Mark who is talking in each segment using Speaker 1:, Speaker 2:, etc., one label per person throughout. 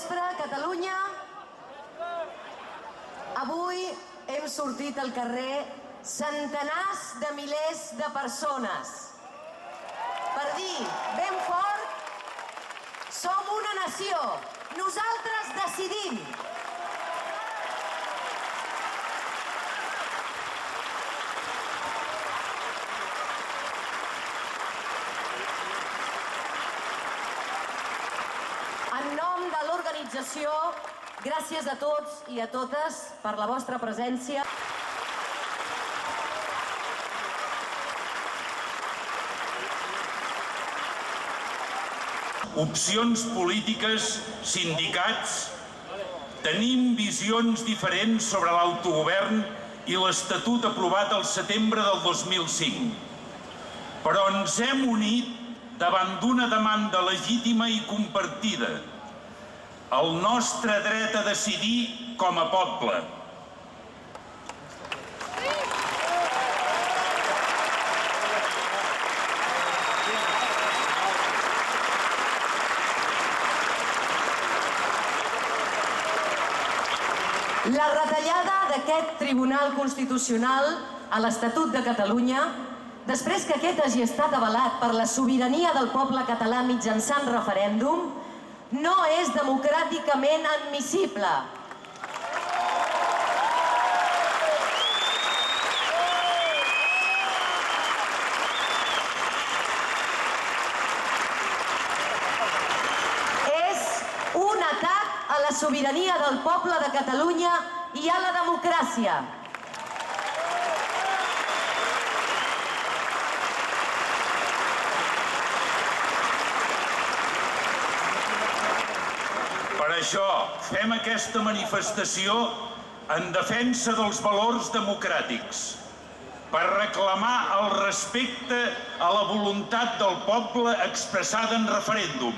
Speaker 1: vespre, Catalunya. Avui hem sortit al carrer centenars de milers de persones per dir ben fort: som una nació, nosaltres decidim. En nom de l'organització, gràcies a tots i a totes per la vostra presència.
Speaker 2: Opcions polítiques, sindicats, tenim visions diferents sobre l'autogovern i l'Estatut aprovat al setembre del 2005. Però ens hem unit davant d'una demanda legítima i compartida: el nostre dret a decidir com a poble.
Speaker 1: La retallada d'aquest Tribunal Constitucional a l'Estatut de Catalunya, després que aquest hagi estat avalat per la sobirania del poble català mitjançant referèndum, no és democràticament admissible. És un atac a la sobirania del poble de Catalunya i a la democràcia.
Speaker 2: Per això fem aquesta manifestació en defensa dels valors democràtics, per reclamar el respecte a la voluntat del poble expressada en referèndum.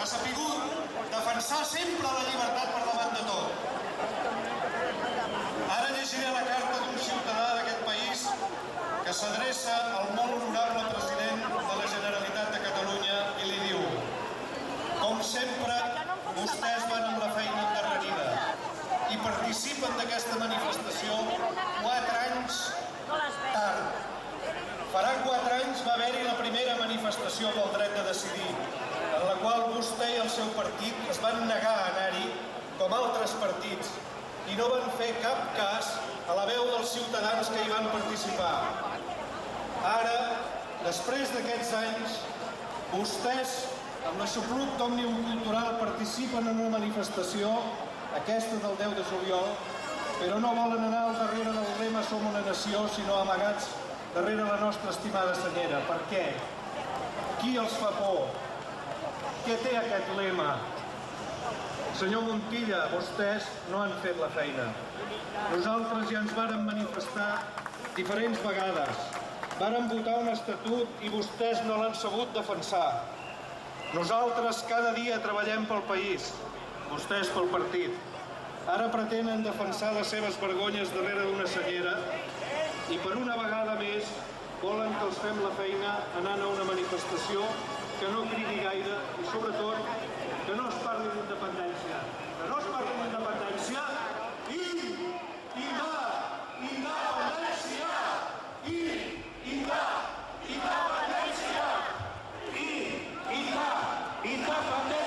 Speaker 3: que ha sabut defensar sempre la llibertat per davant de tot. Ara llegiré la carta d'un ciutadà d'aquest país que s'adreça al molt honorable president de la Generalitat de Catalunya, sempre, vostès van amb la feina endarrerida i participen d'aquesta manifestació 4 anys tard. Farà 4 anys va haver-hi la primera manifestació pel dret de decidir, en la qual vostè i el seu partit es van negar a anar-hi, com altres partits, i no van fer cap cas a la veu dels ciutadans que hi van participar. Ara, després d'aquests anys, vostès, amb l'aixopluc d'Òmnium Cultural, participen en una manifestació, aquesta del 10 de juliol, però no volen anar al darrere del lema Som una nació, sinó amagats darrere la nostra estimada senyera. Per què? Qui els fa por? Què té aquest lema? Senyor Montilla, vostès no han fet la feina. Nosaltres ja ens vàrem manifestar diferents vegades. Vàrem votar un estatut i vostès no l'han sabut defensar. Nosaltres cada dia treballem pel país, vostès pel partit. Ara pretenen defensar les seves vergonyes darrere d'una senyera i per una vegada més volen que els fem la feina anant a una manifestació que no cridi gaire i sobretot que no es parli d'independència. Que no es parli d'independència i independència i independència i independència.